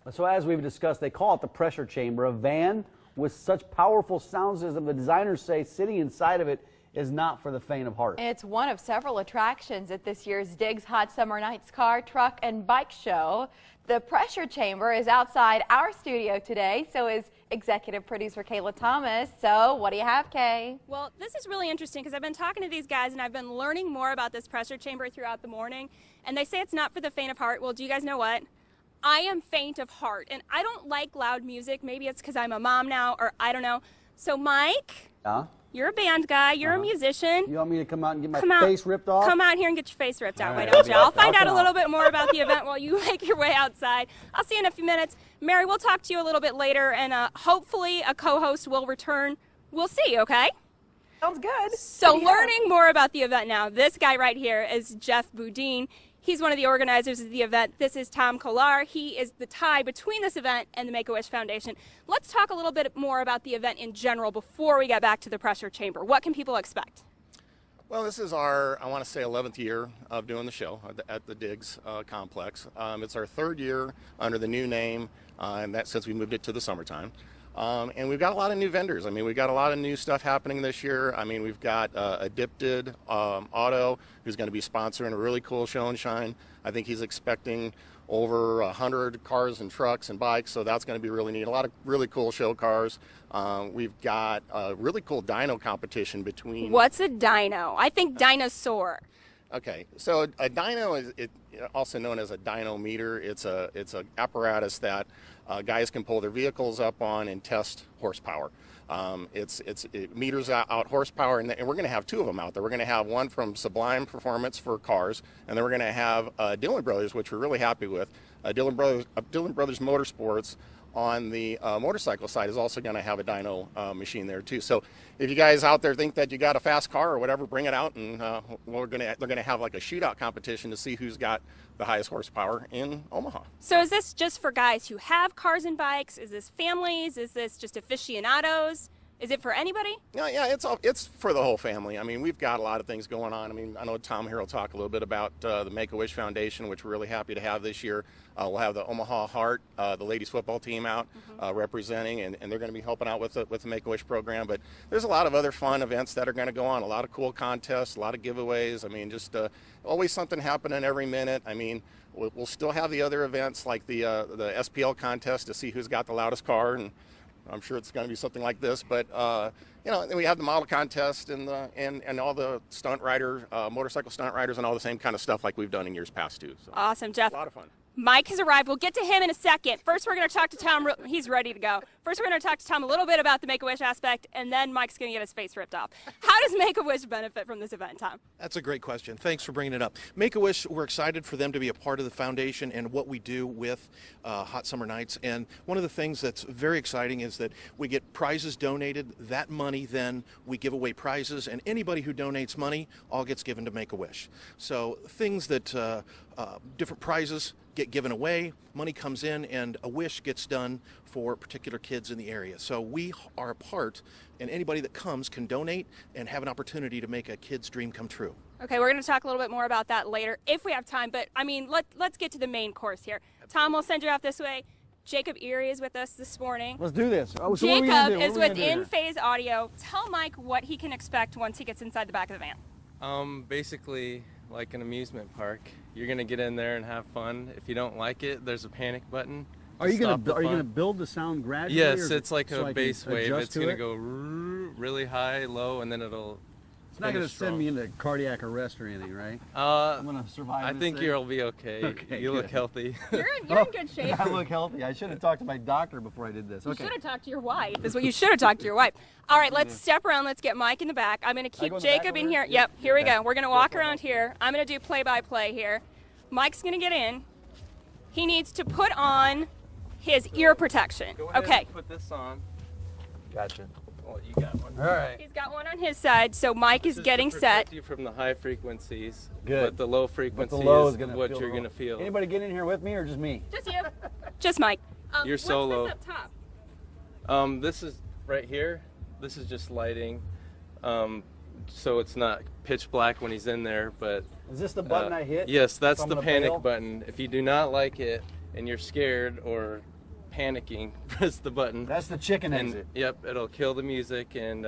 So as we've discussed, they call it the pressure chamber, a van with such powerful sound system. The designers say sitting inside of it is not for the faint of heart. It's one of several attractions at this year's Digz Hot Summer Nights Car, Truck, and Bike Show. The pressure chamber is outside our studio today, so is executive producer Kayla Thomas. So what do you have, Kay? Well, this is really interesting because I've been talking to these guys and I've been learning more about this pressure chamber throughout the morning. And they say it's not for the faint of heart. Well, do you guys know what? I am faint of heart and I don't like loud music. Maybe it's because I'm a mom now, or I don't know. So Mike, you're a band guy, you're a musician. You want me to come out and get my face ripped off? Come out here and get your face ripped out, why don't you? I'll find out a little bit more about the event while you make your way outside. I'll see you in a few minutes. Mary, we'll talk to you a little bit later, and hopefully a co-host will return. We'll see, okay? Sounds good. So learning more about the event now, this guy right here is Jeff BOODY'S. He's one of the organizers of the event. This is Tom Kolar. He is the tie between this event and the Make-A-Wish Foundation. Let's talk a little bit more about the event in general before we get back to the pressure chamber. What can people expect? Well, this is our, I want to say, 11th year of doing the show at the Digz complex. It's our 3rd year under the new name, and that's since we moved it to the summertime. And we've got a lot of new vendors. I mean, we've got a lot of new stuff happening this year. I mean, we've got Addicted Auto, who's going to be sponsoring a really cool show and shine. I think he's expecting over 100 cars and trucks and bikes, so that's going to be really neat. A lot of really cool show cars. We've got a really cool dyno competition between... What's a dyno? I think dinosaur. Okay, so a dyno is also known as a dynometer. It's a apparatus that guys can pull their vehicles up on and test horsepower. It meters out horsepower, and we're going to have 2 of them out there. We're going to have one from Sublime Performance for cars, and then we're going to have Dillon Brothers, which we're really happy with. Dillon Brothers Motorsports on the motorcycle side is also going to have a dyno machine there too. So if you guys out there think that you got a fast car or whatever, bring it out, and they're going to have like a shootout competition to see who's got the highest horsepower in Omaha. So is this just for guys who have cars and bikes? Is this families? Is this just aficionados? Is it for anybody? Yeah, it's for the whole family. I mean, we've got a lot of things going on. I mean, I know Tom here will talk a little bit about the Make-A-Wish Foundation, which we're really happy to have this year. We'll have the Omaha Heart, the ladies football team out representing, and they're going to be helping out with the Make-A-Wish program. But there's a lot of other fun events that are going to go on, a lot of cool contests, a lot of giveaways. I mean, just always something happening every minute. I mean, we'll still have the other events like the SPL contest to see who's got the loudest car, and I'm sure it's going to be something like this, but you know, then we have the model contest and all the stunt rider, motorcycle stunt riders, and all the same kind of stuff like we've done in years past too. So, awesome, Jeff. A lot of fun. Mike has arrived. We'll get to him in a second. First, we're going to talk to Tom. He's ready to go. First, we're going to talk to Tom a little bit about the Make-A-Wish aspect, and then Mike's going to get his face ripped off. How does Make-A-Wish benefit from this event, Tom? That's a great question. Thanks for bringing it up. Make-A-Wish, we're excited for them to be a part of the foundation and what we do with Hot Summer Nights. And one of the things that's very exciting is that we get prizes donated. That money, then we give away prizes, and anybody who donates money all gets given to Make-A-Wish. So things that different prizes get given away, money comes in, and a wish gets done for particular kids in the area. So we are a part, and anybody that comes can donate and have an opportunity to make a kid's dream come true. Okay, we're going to talk a little bit more about that later if we have time, but I mean, let's get to the main course here. Tom, we'll send you off this way. Jacob Erie is with us this morning. Let's do this. So Jacob is with In-Phase Audio. Tell Mike what he can expect once he gets inside the back of the van. Basically, like an amusement park, you're gonna get in there and have fun. If you don't like it, there's a panic button. Are you gonna build the sound gradually? Yes, it's like a bass wave. It's gonna go really high, low, and then it'll. It's not gonna send me into cardiac arrest or anything, right? I'm gonna survive. I think you'll be okay. Okay, you look healthy. You're in good shape. I look healthy. I should have talked to my doctor before I did this. Okay. You should have talked to your wife. Is what you should have talked to your wife. All right, let's step around. Let's get Mike in the back. I'm going to keep Jacob in here. Yep, here we go. We're going to walk around here. I'm going to do play-by-play here. Mike's going to get in. He needs to put on his ear protection. Go ahead okay. And put this on. Gotcha. Well, you got one. All right. He's got one on his side, so Mike is getting set. You from the high frequencies. Good. But the low frequency is what you're going to feel. Anybody get in here with me or just me? Just you. Just Mike. You're solo. What's this up top? This is right here. This is just lighting. So it's not pitch black when he's in there, but... Is this the button I hit? Yes, that's the panic button. If you do not like it and you're scared or panicking, press the button. That's the chicken and exit. yep, it'll kill the music, and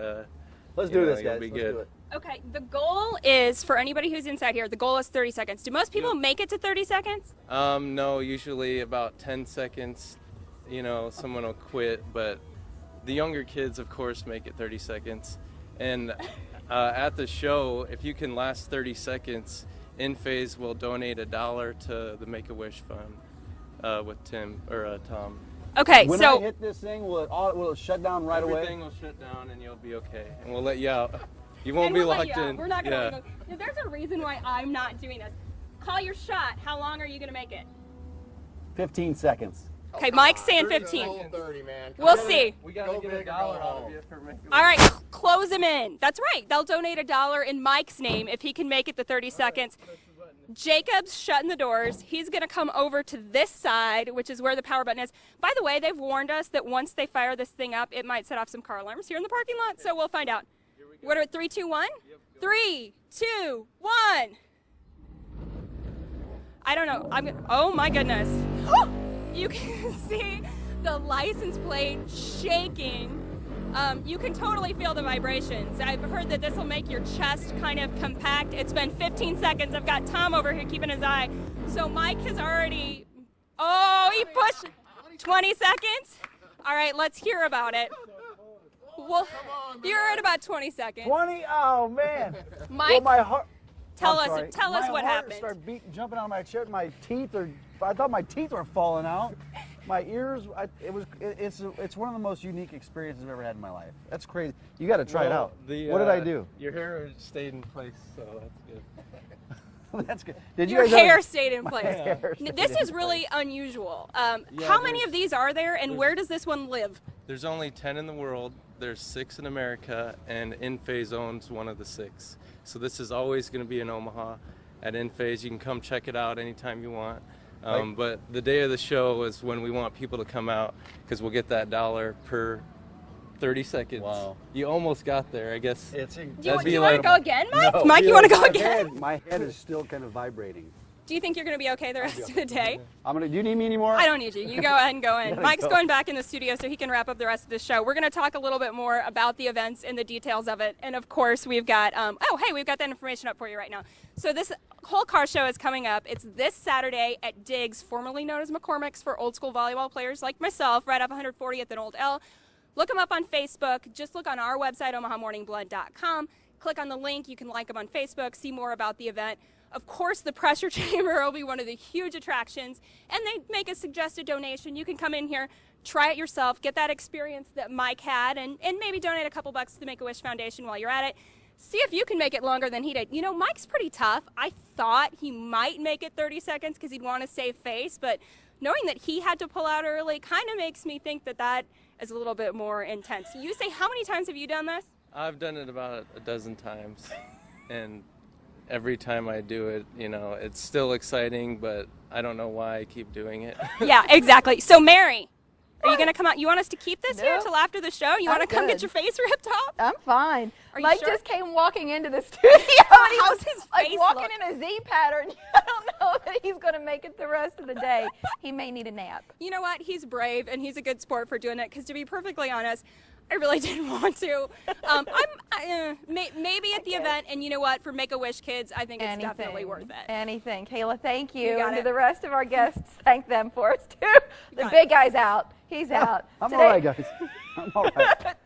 Let's do this, you'll guys. be Let's good. do it. Okay, the goal is, for anybody who's inside here, the goal is 30 seconds. Do most people make it to 30 seconds? No, usually about 10 seconds, someone will quit, but the younger kids, of course, make it 30 seconds. And at the show, if you can last 30 seconds, In Phase will donate $1 to the Make-A-Wish Fund with Tom. Okay, When so I hit this thing, will it shut down right away? Everything will shut down and you'll be okay. And we'll let you out. You won't and be we'll let locked you out. in. We're not gonna. Yeah. There's a reason why I'm not doing this. Call your shot. How long are you gonna make it? 15 seconds. Okay, Mike's saying 15. 30, man. We'll see. We gotta get $1 out of you for Make-A-Wish. All right, close him in. That's right. They'll donate $1 in Mike's name if he can make it the 30 seconds. Jacob's shutting the doors. He's going to come over to this side, which is where the power button is. By the way, they've warned us that once they fire this thing up, it might set off some car alarms here in the parking lot, so we'll find out. What are it, 3, 2, 1? Yep, 3, 2, 1. I don't know. Oh my goodness. You can see the license plate shaking. You can totally feel the vibrations. I've heard that this will make your chest kind of compact. It's been 15 seconds. I've got Tom over here keeping his eye. So Mike has already, he pushed 20 seconds. All right, let's hear about it. Well, you're at about 20 seconds. 20? Oh, man. Mike, well, my heart, tell I'm us sorry. what My happened. heart started jumping out of my chest. My teeth I thought my teeth were falling out. My ears, it's one of the most unique experiences I've ever had in my life. That's crazy. You got to try it out. What did I do? Your hair stayed in place, so that's good. That's good. Did you Your guys hair stayed in My place. hair stayed This in is really place. unusual. How many of these are there, and where does this one live? There's only 10 in the world. There's 6 in America, and In Phase owns one of the 6. So this is always going to be in Omaha at In Phase. You can come check it out anytime you want. But the day of the show is when we want people to come out because we'll get that $1 per 30 seconds. Wow. You almost got there, I guess. Do you want to go again, Mike? No, Mike, you want to go again? My head is still kind of vibrating. Do you think you're going to be okay the rest of the day? Do you need me anymore? I don't need you. You go ahead and go in. Gotta Mike's go. going back in the studio so he can wrap up the rest of the show. We're going to talk a little bit more about the events and the details of it. And of course, we've got, we've got that information up for you right now. So this whole car show is coming up. It's this Saturday at Digz, formerly known as McCormick's for old school volleyball players like myself, right off 140th and Old L. Look them up on Facebook. Just look on our website, omahamorningblood.com. Click on the link. You can like them on Facebook, see more about the event. Of course, the pressure chamber will be one of the huge attractions, and they make a suggested donation. You can come in here, try it yourself, get that experience that Mike had, and maybe donate a couple bucks to the Make-A-Wish Foundation while you're at it. See if you can make it longer than he did. You know, Mike's pretty tough. I thought he might make it 30 seconds because he'd want to save face, but knowing that he had to pull out early kind of makes me think that that is a little bit more intense. You say, how many times have you done this? I've done it about a dozen times, and every time I do it, it's still exciting, but I don't know why I keep doing it. Yeah, exactly. So, Mary, are you going to come out? You want us to keep this here No. till after the show? You want to come get your face ripped off? I'm fine. Are you Mike sure? just came walking into the studio. and he How's was, his like face walking look? in a Z pattern. I don't know that he's going to make it the rest of the day. He may need a nap. You know what? He's brave, and he's a good sport for doing it, because to be perfectly honest, I really didn't want to. Maybe at the event, and you know what? For Make-A-Wish kids, I think it's definitely worth it. Anything. Kayla, thank you. You got And it. to the rest of our guests, thank them for us, too. The got big guy's out. He's out. I'm Today- all right, guys. I'm all right.